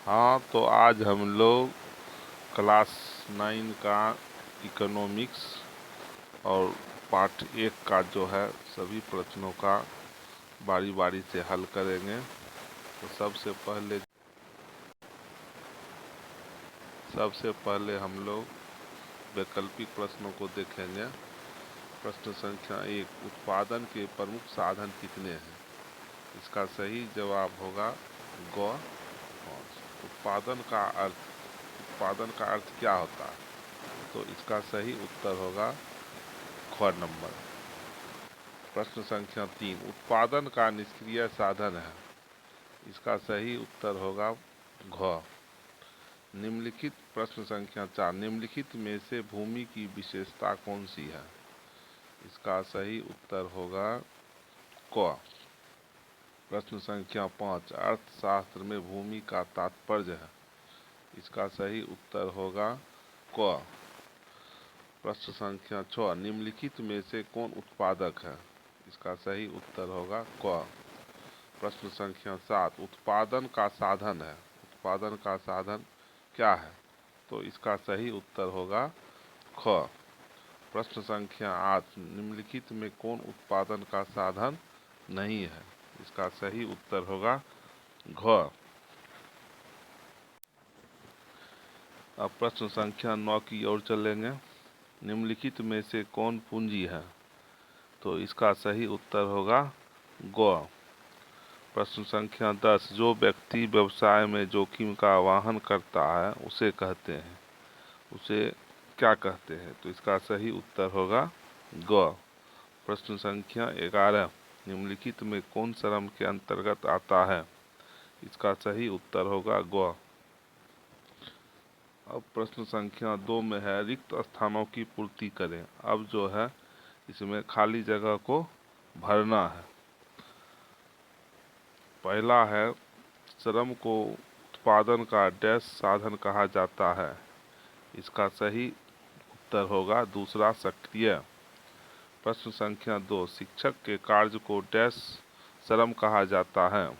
हाँ, तो आज हम लोग क्लास 9 का इकोनॉमिक्स और पार्ट 1 का जो है सभी प्रश्नों का बारी बारी से हल करेंगे। तो सबसे पहले हम लोग वैकल्पिक प्रश्नों को देखेंगे। प्रश्न संख्या 1, उत्पादन के प्रमुख साधन कितने हैं? इसका सही जवाब होगा ग। उत्पादन का अर्थ क्या होता है? तो इसका सही उत्तर होगा ख नंबर। प्रश्न संख्या 3, उत्पादन का निष्क्रिय साधन है? इसका सही उत्तर होगा घ। निम्नलिखित प्रश्न संख्या 4, निम्नलिखित में से भूमि की विशेषता कौन सी है? इसका सही उत्तर होगा क। प्रश्न संख्या 5, अर्थशास्त्र में भूमि का तात्पर्य है? इसका सही उत्तर होगा क। प्रश्न संख्या 6, निम्नलिखित में से कौन उत्पादक है? इसका सही उत्तर होगा क। प्रश्न संख्या 7, उत्पादन का साधन है? उत्पादन का साधन क्या है? तो इसका सही उत्तर होगा ख। प्रश्न संख्या 8, निम्नलिखित में कौन उत्पादन का साधन नहीं है? इसका सही उत्तर होगा घ। अब प्रश्न संख्या 9 की ओर चलेंगे। निम्नलिखित में से कौन पूंजी है? तो इसका सही उत्तर होगा ग। प्रश्न संख्या 10, जो व्यक्ति व्यवसाय में जोखिम का आवाहन करता है उसे क्या कहते हैं? तो इसका सही उत्तर होगा ग। प्रश्न संख्या 11, निम्नलिखित में कौन श्रम के अंतर्गत आता है? इसका सही उत्तर होगा ग। अब प्रश्न संख्या 2 में है, रिक्त स्थानों की पूर्ति करें। अब जो है इसमें खाली जगह को भरना है। पहला है, श्रम को उत्पादन का डैश साधन कहा जाता है? इसका सही उत्तर होगा दूसरा, सक्रिय। प्रश्न संख्या 2, शिक्षक के कार्य को डैश श्रम कहा जाता है?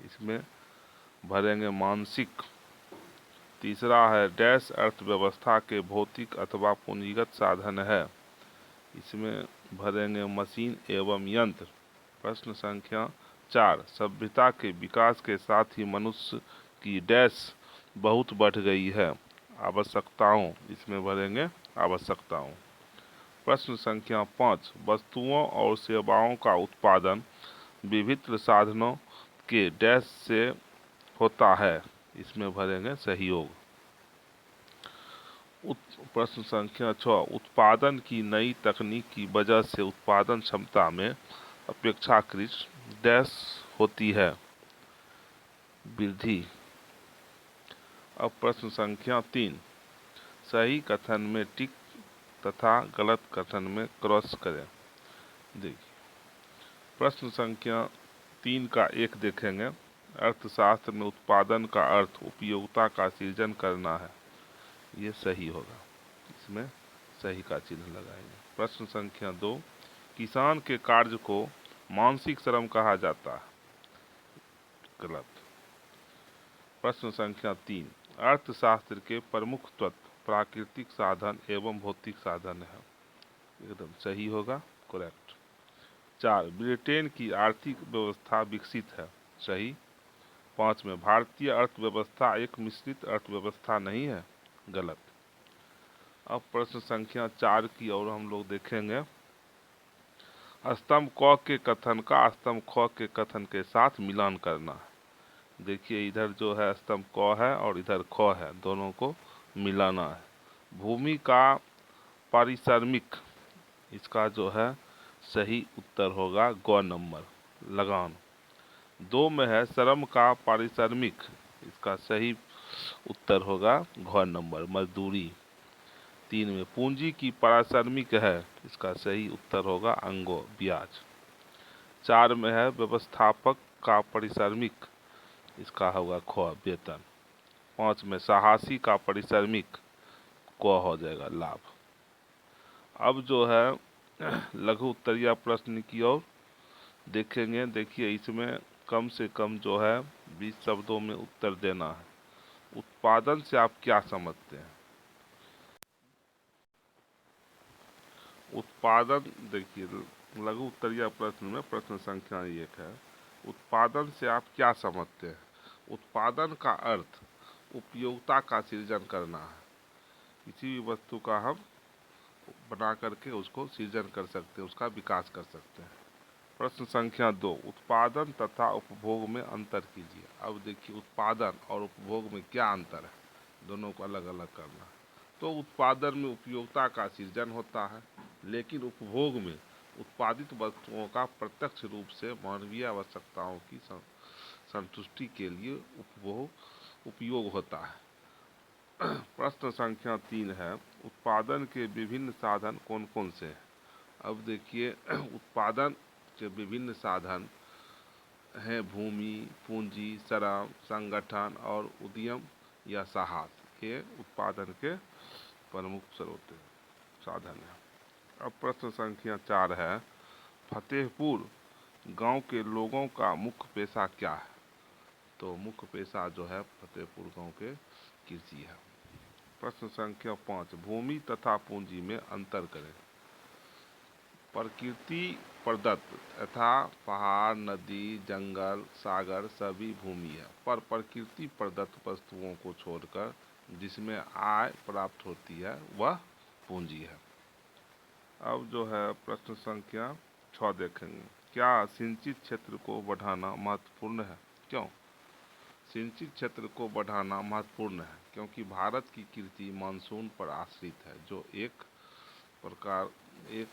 इसमें भरेंगे मानसिक। तीसरा है, डैश अर्थव्यवस्था के भौतिक अथवा पूंजीगत साधन है? इसमें भरेंगे मशीन एवं यंत्र। प्रश्न संख्या 4, सभ्यता के विकास के साथ ही मनुष्य की डैश बहुत बढ़ गई है? आवश्यकताओं। इसमें भरेंगे आवश्यकताओं। प्रश्न संख्या 5, वस्तुओं और सेवाओं का उत्पादन विभिन्न साधनों के डैश से होता है? इसमें भरेंगे सहयोग। प्रश्न संख्या 6, उत्पादन की नई तकनीक की वजह से उत्पादन क्षमता में अपेक्षाकृत डैश होती है? वृद्धि। अब प्रश्न संख्या 3, सही कथन में टिक तथा गलत कथन में क्रॉस करें। देखिए, प्रश्न संख्या 3 का 1 देखेंगे। अर्थशास्त्र में उत्पादन का अर्थ उपयोगिता का सृजन करना है। ये सही होगा, इसमें सही का चिन्ह लगाएंगे। प्रश्न संख्या 2, किसान के कार्य को मानसिक श्रम कहा जाता है? गलत। प्रश्न संख्या 3, अर्थशास्त्र के प्रमुख तत्व प्राकृतिक साधन एवं भौतिक साधन है? एकदम सही होगा, करेक्ट। 4, ब्रिटेन की आर्थिक व्यवस्था विकसित है? सही। 5 में, भारतीय अर्थव्यवस्था एक मिश्रित अर्थव्यवस्था नहीं है? गलत। अब प्रश्न संख्या 4 की ओर हम लोग देखेंगे। स्तंभ क के कथन का स्तंभ ख के कथन के साथ मिलान करना है। देखिए, इधर जो है स्तंभ क है और इधर ख है, दोनों को मिलाना है। भूमि का पारिश्रमिक, इसका जो है सही उत्तर होगा ग नंबर, लगान। 2 में है, श्रम का पारिश्रमिक, इसका सही उत्तर होगा घ नंबर, मजदूरी। 3 में, पूंजी की पारिश्रमिक है, इसका सही उत्तर होगा अंगो, ब्याज। 4 में है, व्यवस्थापक का पारिश्रमिक, इसका होगा ख, वेतन। 5 में, साहसी का पारिश्रमिक, क हो जाएगा, लाभ। अब जो है लघु उत्तरीय प्रश्न की ओर देखेंगे। देखिए, इसमें कम से कम जो है 20 शब्दों में उत्तर देना है। उत्पादन से आप क्या समझते हैं? उत्पादन देखिए, लघु उत्तरीय प्रश्न में प्रश्न संख्या 1 है, उत्पादन से आप क्या समझते हैं? उत्पादन का अर्थ उपयोगिता का सृजन करना है। किसी भी वस्तु का हम बना करके उसको सृजन कर सकते हैं, उसका विकास कर सकते हैं। प्रश्न संख्या 2, उत्पादन तथा उपभोग में अंतर कीजिए। अब देखिए, उत्पादन और उपभोग में क्या अंतर है, दोनों को अलग अलग करना है। तो उत्पादन में उपयोगिता का सृजन होता है, लेकिन उपभोग में उत्पादित वस्तुओं का प्रत्यक्ष रूप से मानवीय आवश्यकताओं की संतुष्टि के लिए उपयोग होता है। प्रश्न संख्या 3 है, उत्पादन के विभिन्न साधन कौन कौन से हैं? अब देखिए, उत्पादन के विभिन्न साधन हैं भूमि, पूंजी, श्रम, संगठन और उद्यम या साहस। ये उत्पादन के प्रमुख स्रोत साधन है। अब प्रश्न संख्या 4 है, फतेहपुर गांव के लोगों का मुख्य पेशा क्या है? तो मुख्य पेशा जो है फतेहपुर गांव के कृषि है। प्रश्न संख्या 5, भूमि तथा पूंजी में अंतर करें। प्रकृति प्रदत्त तथा पहाड़, नदी, जंगल, सागर सभी भूमि है, पर प्रकृति प्रदत्त वस्तुओं को छोड़कर जिसमें आय प्राप्त होती है वह पूंजी है। अब जो है प्रश्न संख्या 6 देखेंगे, क्या सिंचित क्षेत्र को बढ़ाना महत्वपूर्ण है? क्यों? सिंचित क्षेत्र को बढ़ाना महत्वपूर्ण है क्योंकि भारत की कृषि मानसून पर आश्रित है, जो एक प्रकार एक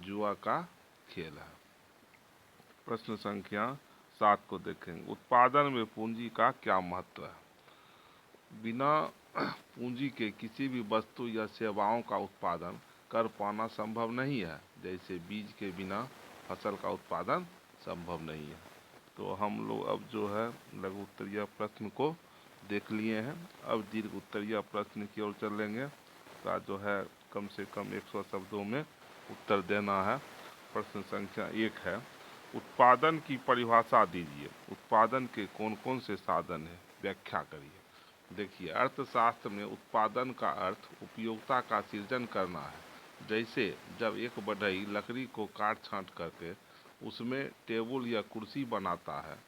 जुआ का खेल है। प्रश्न संख्या 7 को देखेंगे, उत्पादन में पूंजी का क्या महत्व है? बिना पूंजी के किसी भी वस्तु या सेवाओं का उत्पादन कर पाना संभव नहीं है। जैसे बीज के बिना फसल का उत्पादन संभव नहीं है। तो हम लोग अब जो है लघु उत्तरीय प्रश्न को देख लिए हैं। अब दीर्घ उत्तरीय प्रश्न की ओर चलेंगे। का जो है कम से कम 100 शब्दों में उत्तर देना है। प्रश्न संख्या 1 है, उत्पादन की परिभाषा दीजिए। उत्पादन के कौन कौन से साधन हैं, व्याख्या करिए। देखिए, अर्थशास्त्र में उत्पादन का अर्थ उपयोगिता का सृजन करना है। जैसे जब एक बढ़ई लकड़ी को काट छांट करके उसमें टेबल या कुर्सी बनाता है,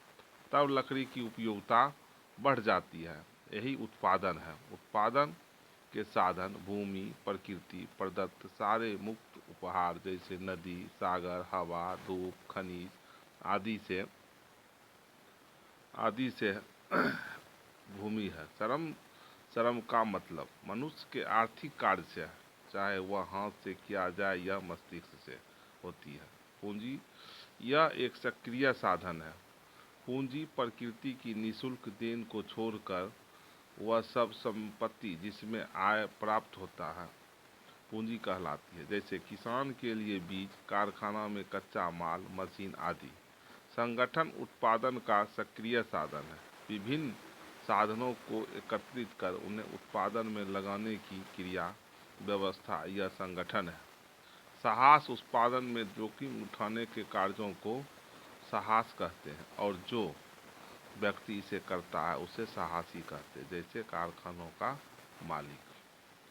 तब लकड़ी की उपयोगिता बढ़ जाती है। यही उत्पादन है। उत्पादन के साधन भूमि, प्रकृति प्रदत्त सारे मुक्त उपहार जैसे नदी, सागर, हवा, धूप, खनिज आदि से भूमि है। श्रम का मतलब मनुष्य के आर्थिक कार्य से है, चाहे वह हाथ से किया जाए या मस्तिष्क से होती है। पूंजी यह एक सक्रिय साधन है। पूंजी प्रकृति की निःशुल्क देन को छोड़कर वह सब संपत्ति जिसमें आय प्राप्त होता है पूंजी कहलाती है। जैसे किसान के लिए बीज, कारखाना में कच्चा माल, मशीन आदि। संगठन उत्पादन का सक्रिय साधन है। विभिन्न साधनों को एकत्रित कर उन्हें उत्पादन में लगाने की क्रिया, व्यवस्था यह संगठन है। साहस उत्पादन में जोखिम उठाने के कार्यों को साहस कहते हैं और जो व्यक्ति इसे करता है उसे साहसी कहते हैं, जैसे कारखानों का मालिक।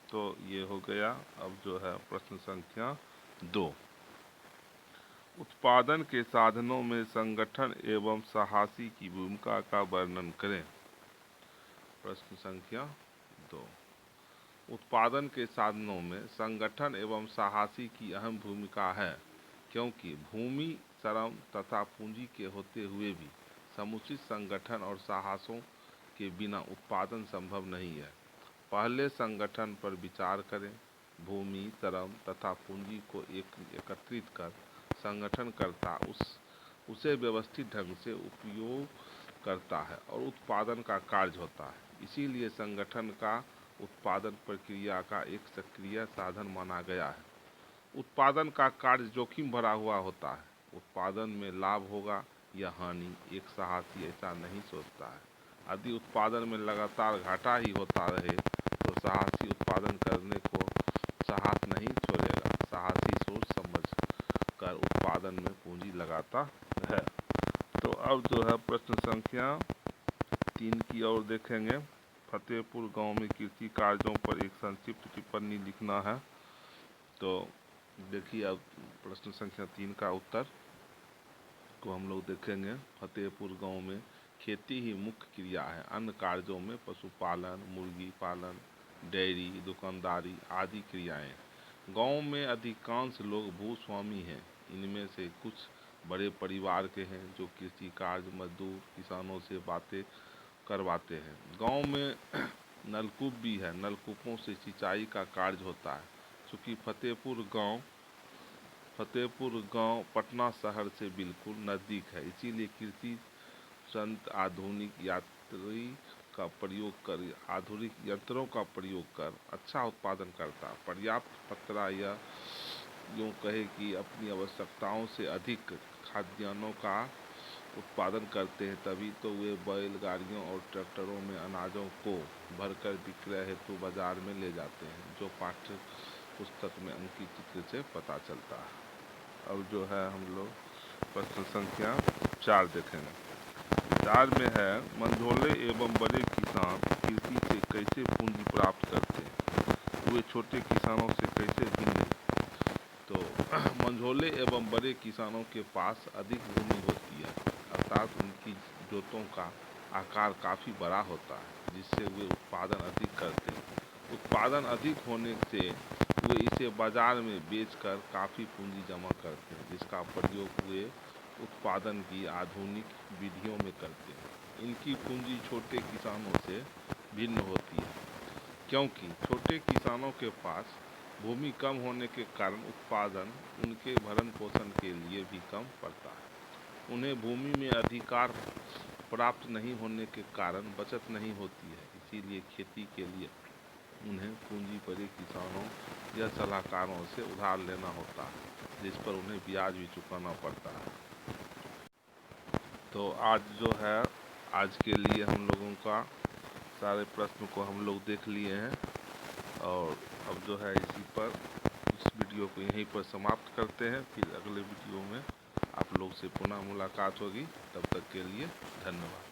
तो ये हो गया। अब जो है प्रश्न संख्या 2, उत्पादन के साधनों में संगठन एवं साहसी की भूमिका का वर्णन करें। प्रश्न संख्या 2, उत्पादन के साधनों में संगठन एवं साहसी की अहम भूमिका है, क्योंकि भूमि, श्रम तथा पूंजी के होते हुए भी समुचित संगठन और साहसों के बिना उत्पादन संभव नहीं है। पहले संगठन पर विचार करें। भूमि, श्रम तथा पूंजी को एकत्रित कर संगठनकर्ता उसे व्यवस्थित ढंग से उपयोग करता है और उत्पादन का कार्य होता है। इसीलिए संगठन का उत्पादन प्रक्रिया का एक सक्रिय साधन माना गया है। उत्पादन का कार्य जोखिम भरा हुआ होता है। उत्पादन में लाभ होगा या हानि, एक साहसी ऐसा नहीं सोचता है। यदि उत्पादन में लगातार घाटा ही होता रहे तो साहसी उत्पादन करने को साहस नहीं छोड़ेगा। साहसी सोच समझ कर उत्पादन में पूंजी लगाता है। तो अब जो है प्रश्न संख्या 3 की ओर देखेंगे। फतेहपुर गांव में कृषि कार्यों पर एक संक्षिप्त टिप्पणी लिखना है। तो देखिए अब प्रश्न संख्या 3 का उत्तर को हम लोग देखेंगे। फतेहपुर गांव में खेती ही मुख्य क्रिया है। अन्य कार्यों में पशुपालन, मुर्गी पालन, डेयरी, दुकानदारी आदि क्रियाएं। गांव में अधिकांश लोग भूस्वामी हैं। इनमें से कुछ बड़े परिवार के हैं जो कृषि कार्य, मजदूर, किसानों से बातें करवाते हैं। गांव में नलकूप भी है। नलकूपों से सिंचाई का कार्य होता है। चूँकि फतेहपुर गांव पटना शहर से बिल्कुल नज़दीक है, इसीलिए कृषि संयंत्र आधुनिक यंत्रों का प्रयोग कर अच्छा उत्पादन करता है। पर्याप्त मात्रा या यूँ कहे कि अपनी आवश्यकताओं से अधिक खाद्यान्नों का उत्पादन करते हैं, तभी तो वे बैलगाड़ियों और ट्रैक्टरों में अनाजों को भरकर विक्रय हेतु बाजार में ले जाते हैं, जो पाठ्य पुस्तक में अंकित चित्र से पता चलता है। अब जो है हम लोग प्रश्न संख्या 4 देखेंगे। 4 में है, मंझोले एवं बड़े किसान कृषि से कैसे पूंजी प्राप्त करते हैं, वे छोटे किसानों से कैसे भिन्न हैं? तो मंझोले एवं बड़े किसानों के पास अधिक भूमि होती है, अर्थात उनकी जोतों का आकार काफ़ी बड़ा होता है, जिससे वे उत्पादन अधिक करते हैं। उत्पादन अधिक होने से वे इसे बाजार में बेचकर काफ़ी पूंजी जमा करते हैं, जिसका प्रयोग वे उत्पादन की आधुनिक विधियों में करते हैं। इनकी पूंजी छोटे किसानों से भिन्न होती है, क्योंकि छोटे किसानों के पास भूमि कम होने के कारण उत्पादन उनके भरण पोषण के लिए भी कम पड़ता है। उन्हें भूमि में अधिकार प्राप्त नहीं होने के कारण बचत नहीं होती है, इसीलिए खेती के लिए उन्हें पूंजी बड़े किसानों या सलाहकारों से उधार लेना होता है, जिस पर उन्हें ब्याज भी चुकाना पड़ता है। तो आज जो है, आज के लिए हम लोगों का सारे प्रश्न को हम लोग देख लिए हैं, और अब जो है इसी पर इस वीडियो को यहीं पर समाप्त करते हैं। फिर अगले वीडियो में आप लोग से पुनः मुलाकात होगी। तब तक के लिए धन्यवाद।